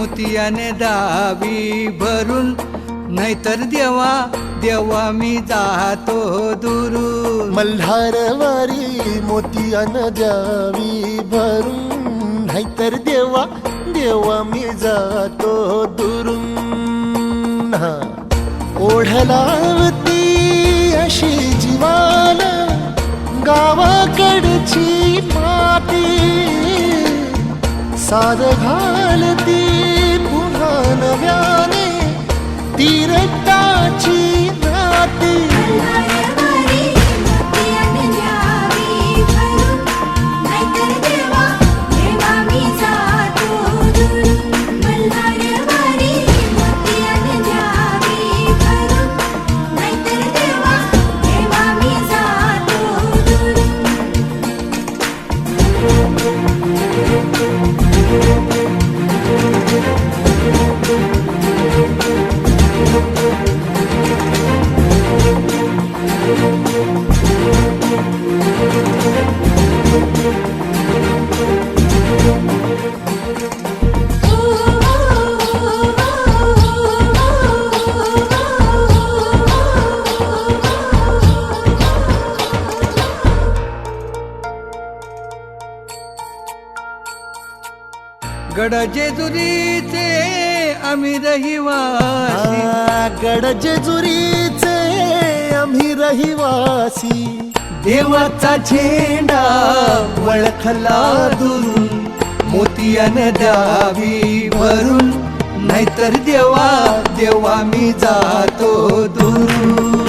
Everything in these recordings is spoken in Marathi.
मोतियाने दावी भरून, नाहीतर देवा देवा मी जातो दुरून. मल्हारवारी मोतियानं द्यावी भरून, नाहीतर देवा देवा मी जातो दुरून. ओढलावती अशी जीवान गावाकडची माती, साद घालती पुन्हा नव्याने ती रक्ताची नाती. गड जेजुरीचे आम्ही रहिवासी, गड जेजुरीचे आम्ही रहिवासी. देवाचा झेंडा वळखला दुरून, मोतियानं द्यावी भरून, नाहीतर देवा देवा मी जातो दुरून.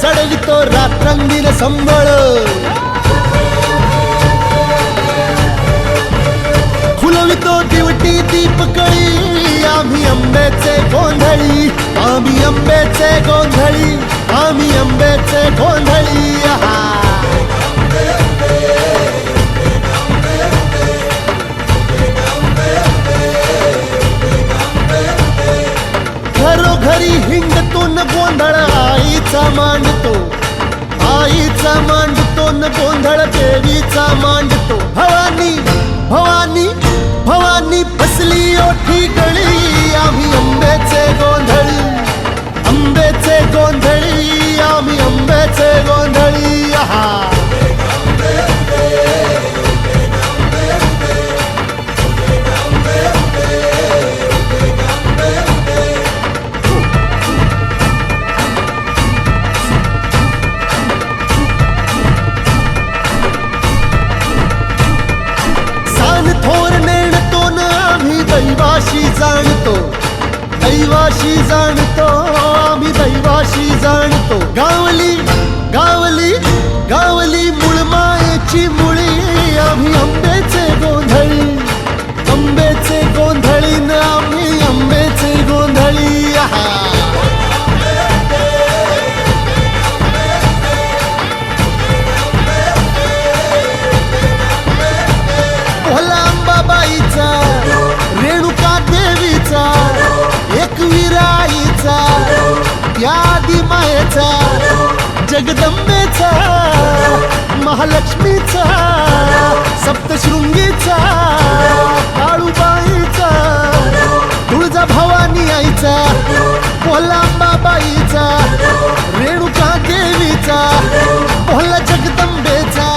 चढवितो रात्रंदिन संबळ, फुलवितो दिवटी दीपकळी. आम्ही आंब्याचे गोंधळी, आम्ही आंब्याचे गोंधळी, आम्ही आंब्याचे गोंधळी. घरोघरी हिंडतो न गोंधळ आईचा मांडतो, आईचा मांडतो न गोंधळ देवीचा मांडतो. भवानी भवानी भवानी फसली ओठी गळी, आम्ही आंब्याचे गोंधळी, आंब्याचे गोंधळी, आम्ही आंब्याचे गोंधळी. दैवाशी जाणतो, दैवाशी जाणतो, आम्ही दैवाशी जाणतो. गावली गावली गावली मुळमायेची मुळी, आम्ही आंब्याचे गोंधळी, आंब्याचे गोंधळी न आम्ही आंब्याचे गोंधळी. भोला अंबाबाईचा, रेणुका देवीचा, एकविराईचा, या आदिमायेचा, जगदंबेचा, महालक्ष्मीचा सप्तशृंगीचा काळूबाईचा तुळजा भवानी आईचा कोलांबाबाईचा रेणुका देवीचा भोला जगदंबेचा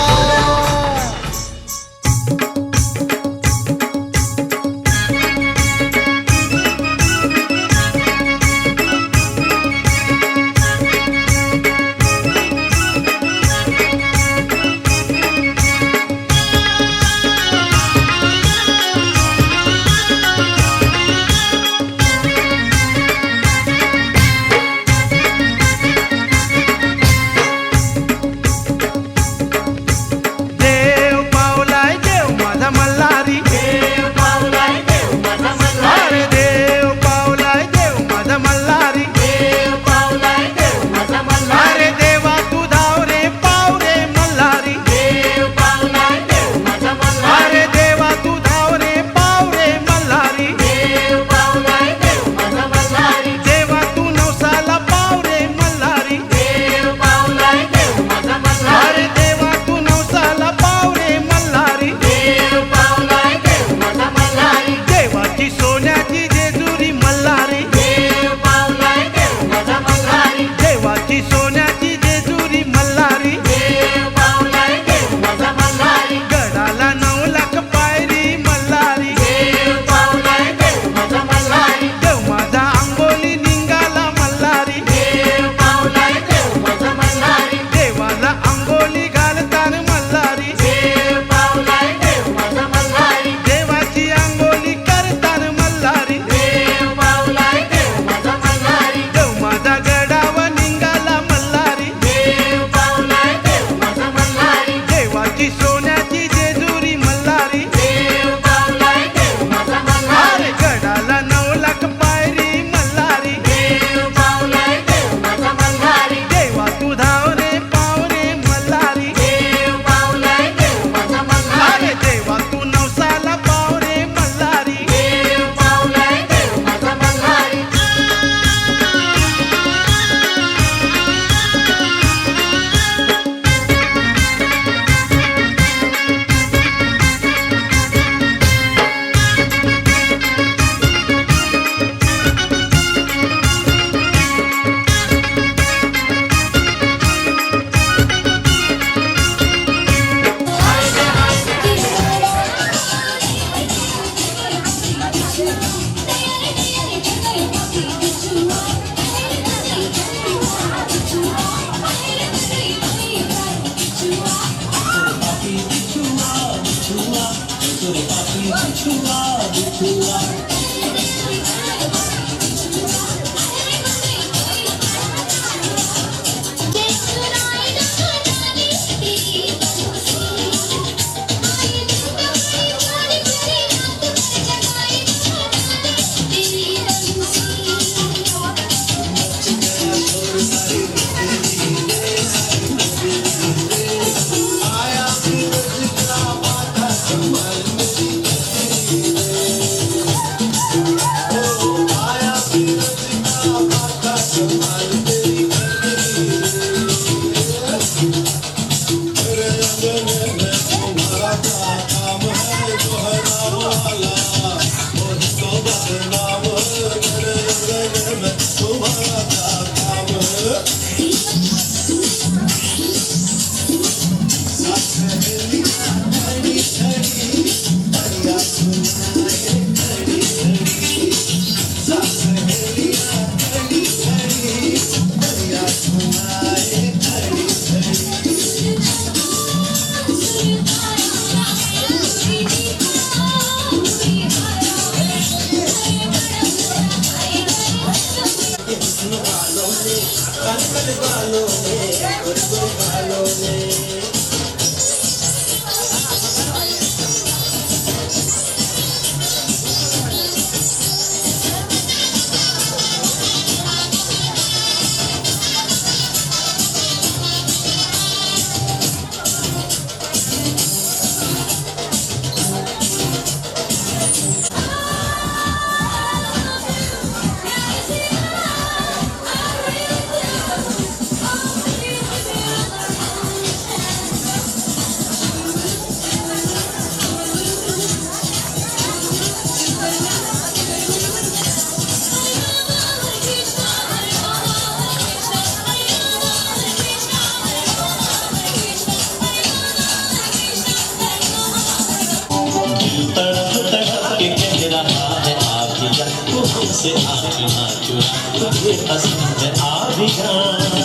तुझे पसंद आ भी जा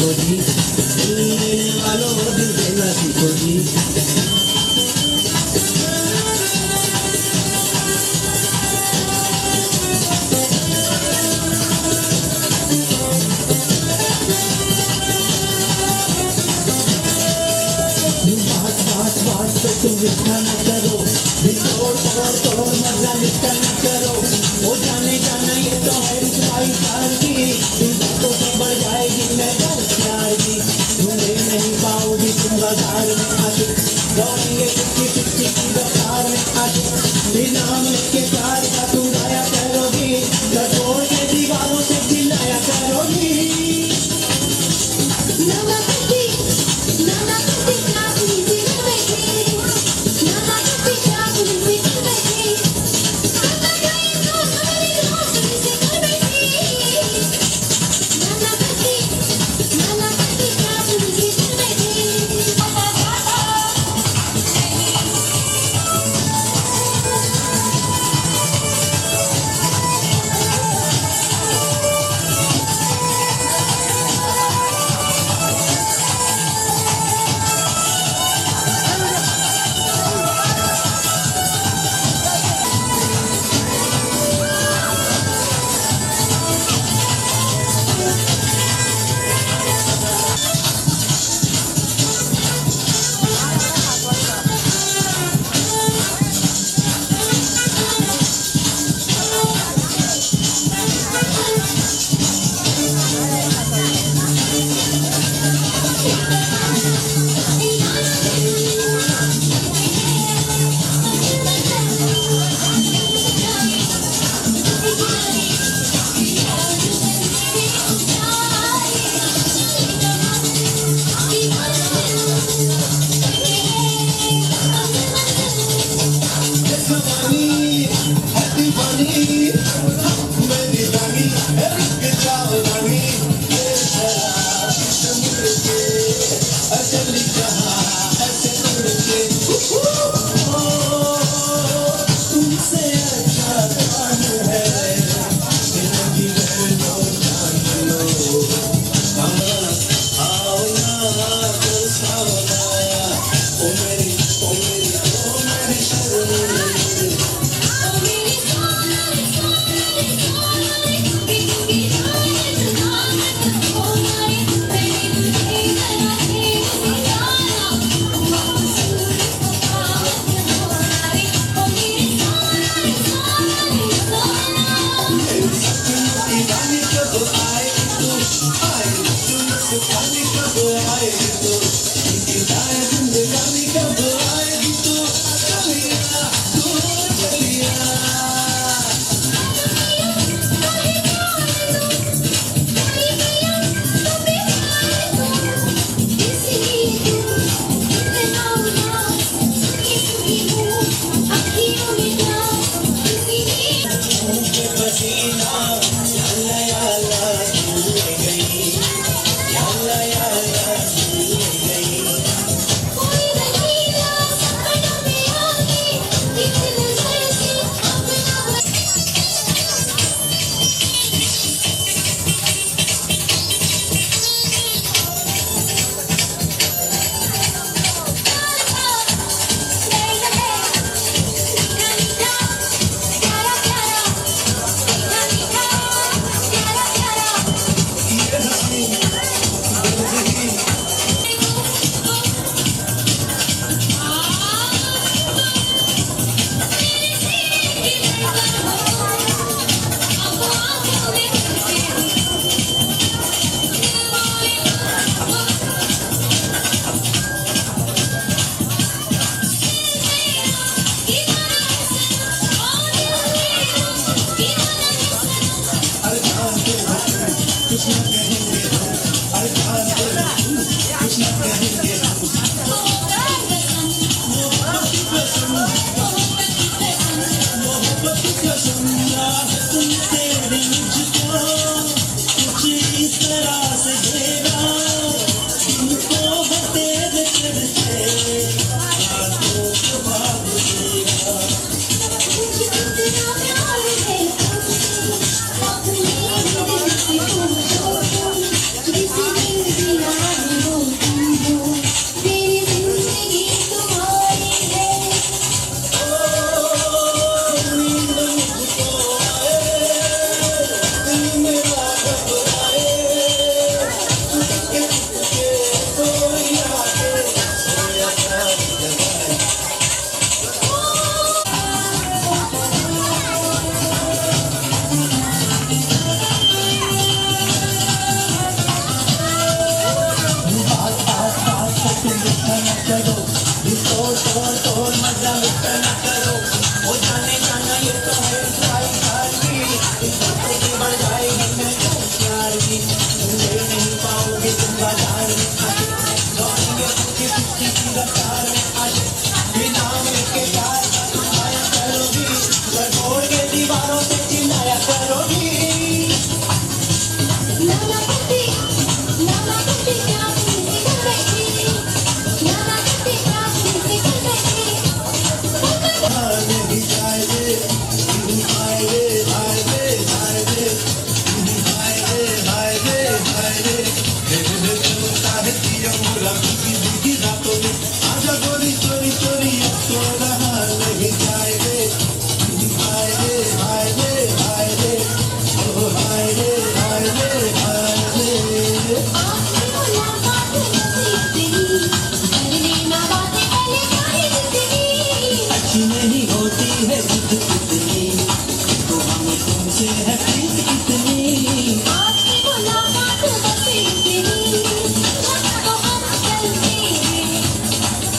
Bye.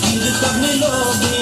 पीर सब मिलोगे।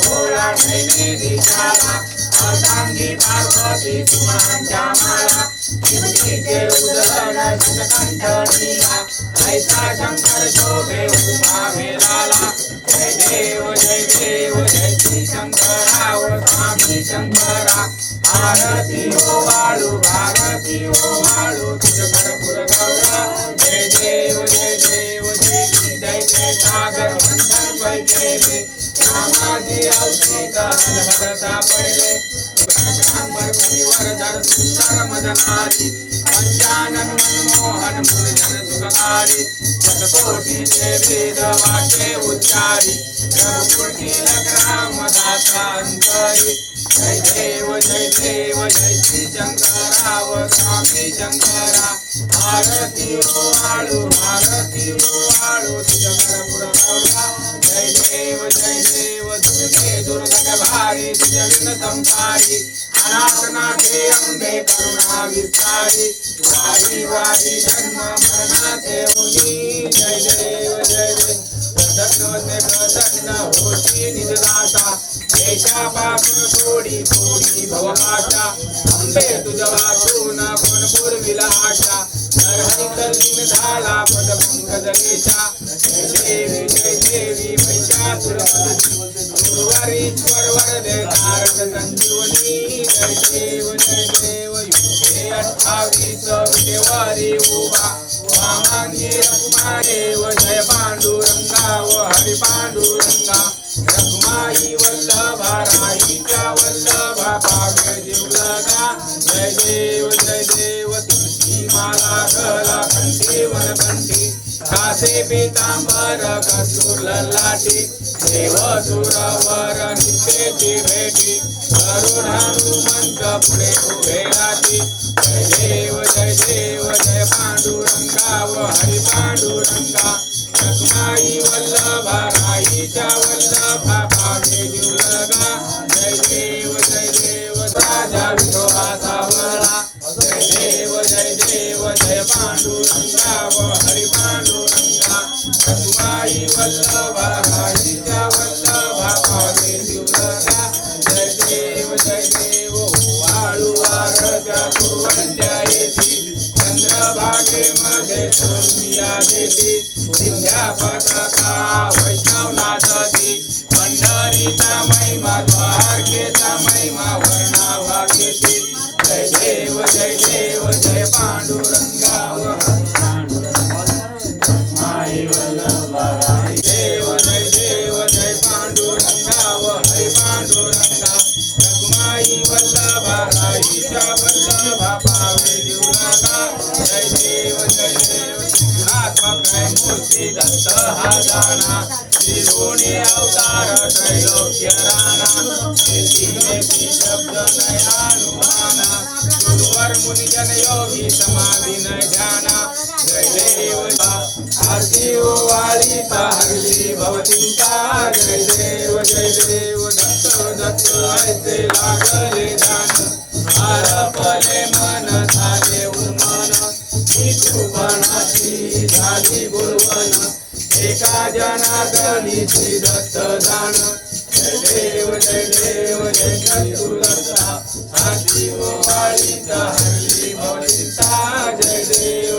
भोला भोला शिवांगी पार्वती सुमनांच्या माळा विभूतीचे उदरण कंठणीला ऐसा शंकर शोभे उमा वेलाला जय देव जय श्री शंकराव स्वामी शंकरा आरती ओ वाळू भारती ओ वाळू तुझकर पुरगौरा जय देव जय जय सागर मंथन वैकेले रामाजी अवधूत हलहलता पडले ब्राह्मण मुनिवर धर सुंदर मदनारी पंचानन मनमोहन मुनिजन सुखकारी शतकोटीचे वेद वाटे उच्चारी रघुकुल तिलक रामदासा अंतरी जय देव जय श्री शंकराव स्वामी शंकरा आरती ओ वाळू तुझकर पुरगौरा जय देव दुर्गे दुर्गत भारी तुझ विनतम कारी अनाथनाथे अंबे करुणा विस्तारी वारी वारी जन्म मरणाते उनी जय देव प्रसन्न होती निजदासा देशा पापून सोडी सोडी भवभाषा अंबे तुझ वाचून कोण पूर्विला आशा नरहरी कल्लीन झाला पद पंकजलेशा जय देवी महिषासुरमर्दिनी गुरुवारीश्वर वरदे तारक संजीवनी जय देव युगे 28 विटेवारी उभा वामांगी रघुमादेव जय पांडुरंगा व हरी पांडुरंगा रघुमाई वल्लभा राईच्या वल्लभा पावे जीवलगा जय देव तुलसी माला गला कंठी वनकंठी कासे पीतांबर कस्तूर ललाटी देव सुरवर नित्येची भेटी करुण हनुमंत पुढे उभे राहती जय देव जय पांडुरंगा व हरी पांडुरंगा रघुमाई वल्लभा राईच्या वल्लभा पावे जीवलगा जय देव राजा विठोबा सावळा जय देव जय पांडुरंगा व हरी पांडुरंगा रघुमाई वल्लभा राईच्या वल्लभा पावे जीवलगा जय देव वाळू वारच्या कुरवंड्या येती चंद्रभागेमध्ये सोनिया देती विद्या पताका वैष्णव नाचती पंढरीचा महिमा द्वारकेचा महिमा वर्णावा घेती जय देव जय पांडुरंगा माई वल्लभा देव जय पांडुरंगा व हरी पांडुरंगा रघुमाई वल्लभा राईच्या वल्लभा पावे जीवलगा जय देव गुणात्मक मूर्ती दत्त हा जाणा शिरोणी अवतार त्रैलोक्य राणा शब्द नयानुमाना गुरुवर मुनिजन योगी समाधी न ध्याना जय देव आरती ओ वाली हरली भवचिंता जय देव दत्त ऐसे लागले ध्यान आरपले मन झाले उन्मन विठुपणाची झाली गुरुवन एका जनार्दनी श्री दत्त दान जय देव चतुर्दत्ता आरती ओ वाली हरली भवचिंता जय देव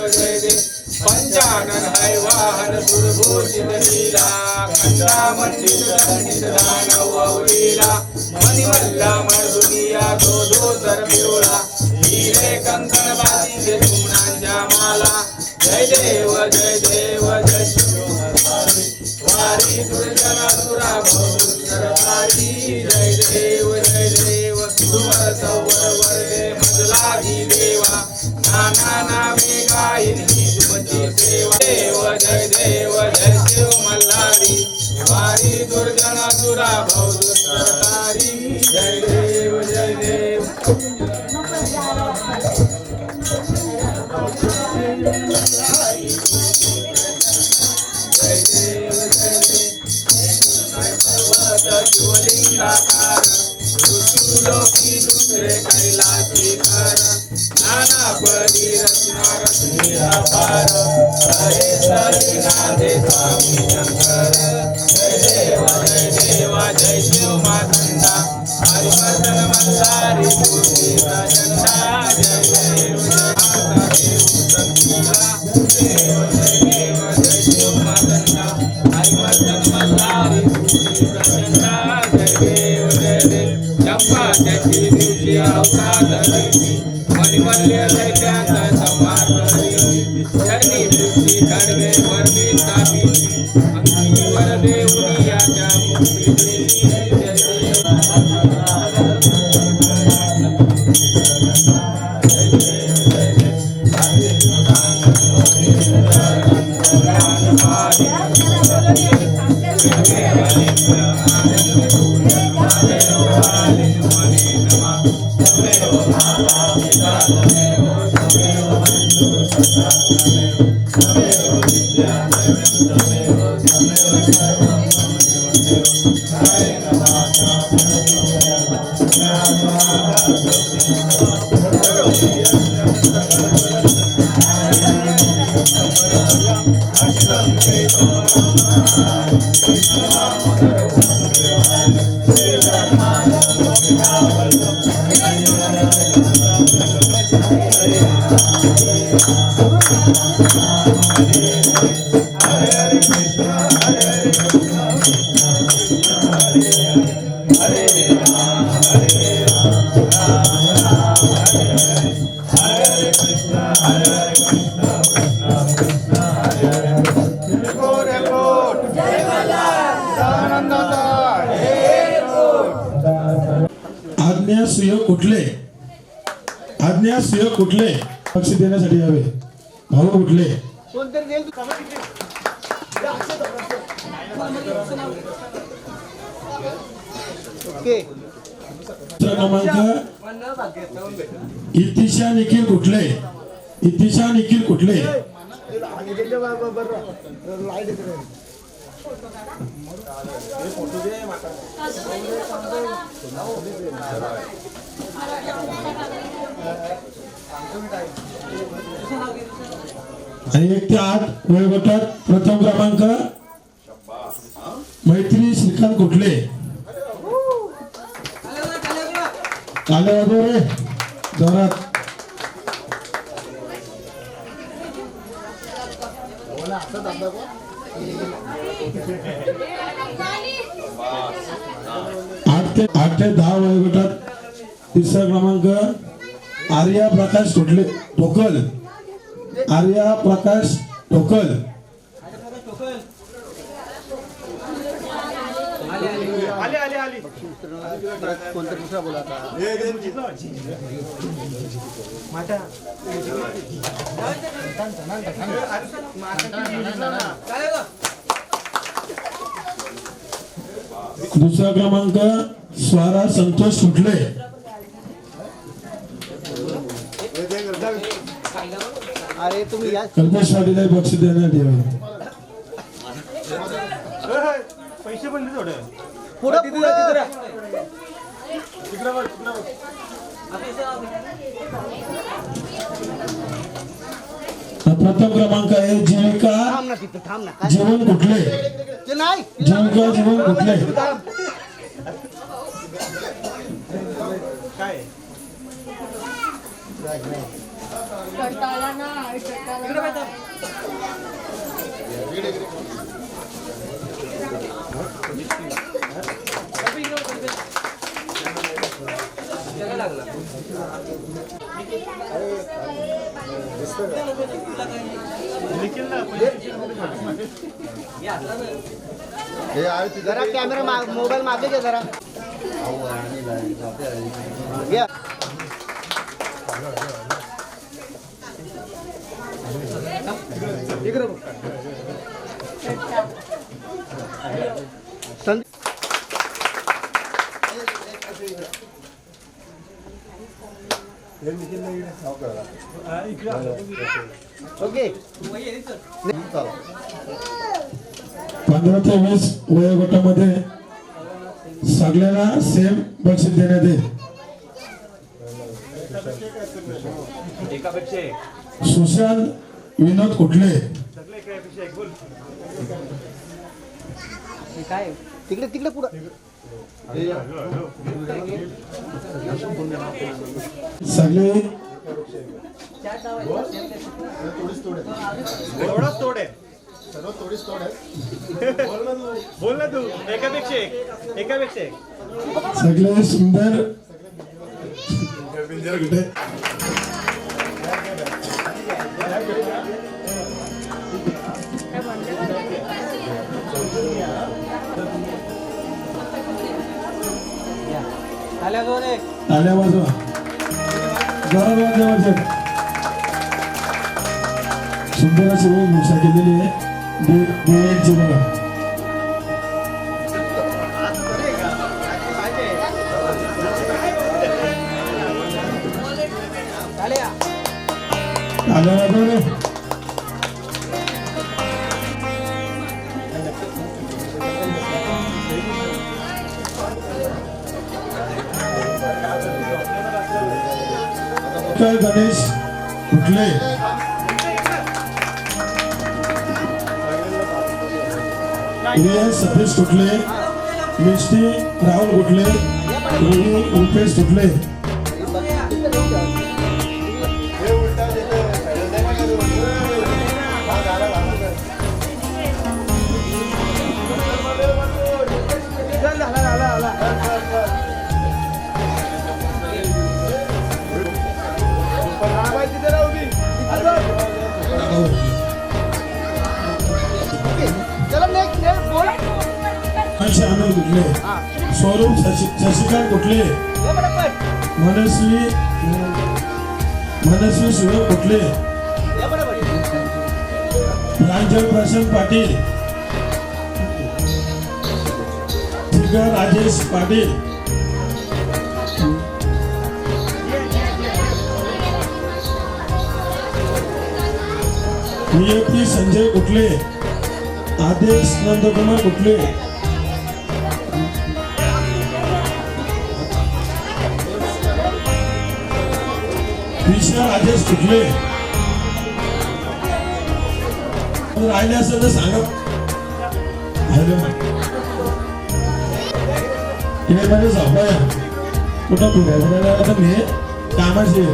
पंचानन है वाहन सुरभूषित लीला खंडा मंडित दंडित दानव अवलीला मणिवल्ला मर्दुनिया दो तर मिळवला हीरे कंकण बाजीचे सुमनांच्या माला जय देव वारी दुर्जना सुरा भवसुंदरकारी जय देव सुरवर सौवर वरदे मजलागी देवा नाना नामे गायिन तुमची सेवा देव जय शिव मल्हारी वारी दुर्जना सुरा भवसुंदरकारी जय देव शिवलिंगाकार लोकी दुसरे कैलासी कर नाना परी रचना रचनीला पार हरे सरिनाथे स्वामी शंकर जय देवा जय शिव मातंडा हरिवर्धन मल्हारी आज्ञासूय कुठले आज्ञासूय कुठले बक्षीस देण्यासाठी यावे भाऊ कुठले क्रमांक इतिशा निखिल कुठले इतिशा निखिल कुठले आणि 1 ते 8 वयोगटात प्रथम क्रमांक मैत्री श्रीकांत कुठले आले रे जोरात आठ ते 10 वयोगटात तिसरा क्रमांक आर्या प्रकाश कुठले टोकल आर्या प्रकाश टोकल दुसरा क्रमांक स्वारा संतोष कुठले अरे तुम्ही या कल्पेश पाटील बक्षीस देण्यात यावे पैसे पण दे थोडे प्रथम क्रमांक आहे जीविका थांब ना जीवन कुठले ते नाही जीविका जीवन कुठले काय जरा कॅमेरा मोबाईल मागे घे जरा घ्या. इकडे बघ. ओके 15 ते 20 वयोगटामध्ये सगळ्यांना सेम बक्षीस देण्यात येईल सुशांत विनोद कुठले तिकडे तिकडे पुढे सगळे बोल ना तू एकापेक्षा एक सगळे सुंदर कुठे आल्या बाजू सुंदर अशी भूषा केलेली आहे देवांची बघा आल्या बाजू गणेश कुठले सतीश कुठले मिष्टी राहुल कुठले रुपेश कुठले विनोद कुठले, स्वरूप शशिकांत कुठले, मनस्वी शिव कुठले, प्रांजल प्रशांत पाटील, जिगर राजेश पाटील, VFP संजय कुठले, आदेश नंदकुमार कुठले, विशा राजेश कुठले. राहिले असेल तर सांगा. हॅलो हे म्हणजे झोपाया कुठं फिरायला आता मी कामाची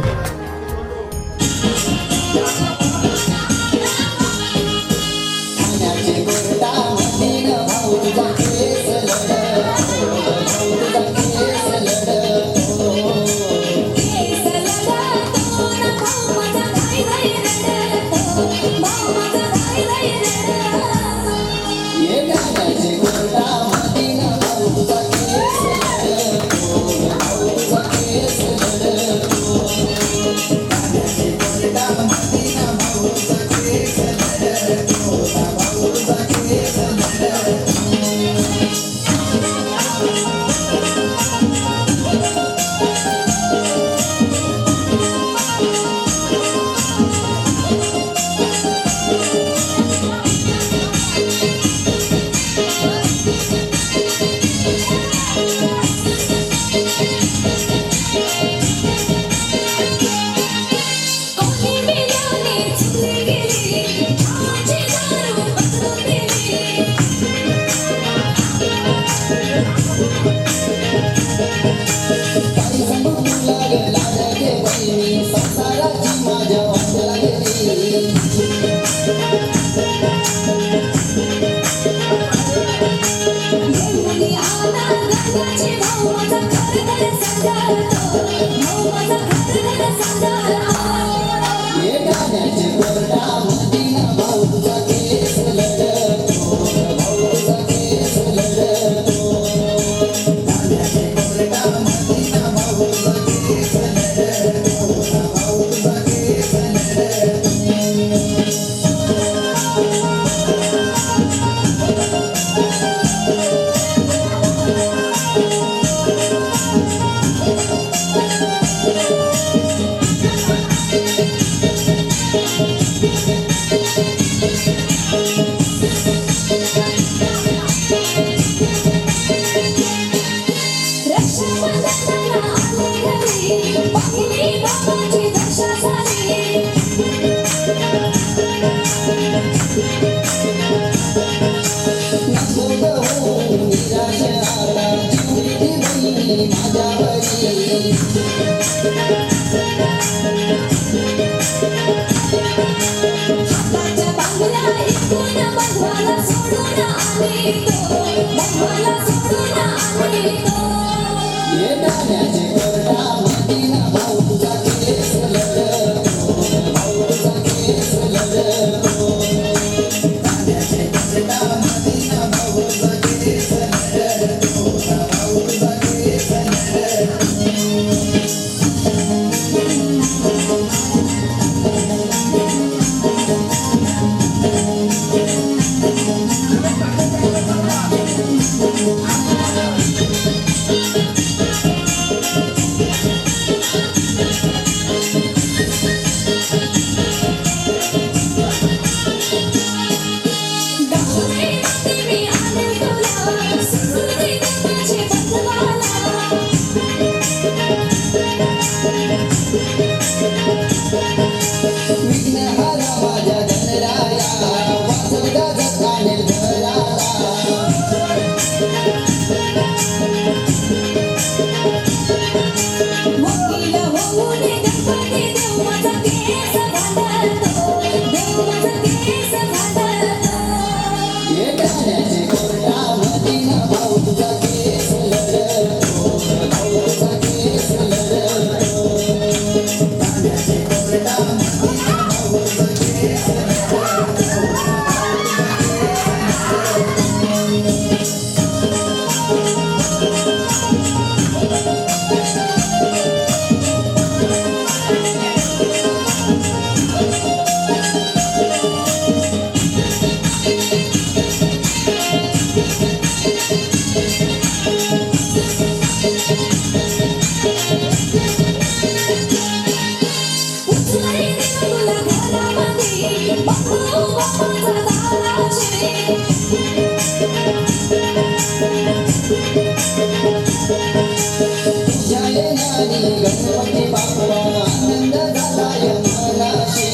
गणपती बाप्पा आनंद झालाय मनाशी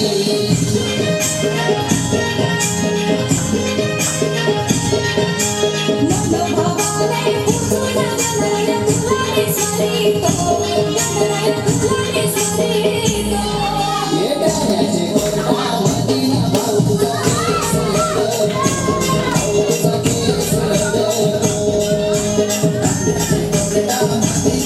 मन भावाने पुसून गणराया तुला विसरितो गणराया तुला विसरितो ये गाण्याचे कोर्टा मदीना भाऊ तुझा केस भाऊ तुझा केस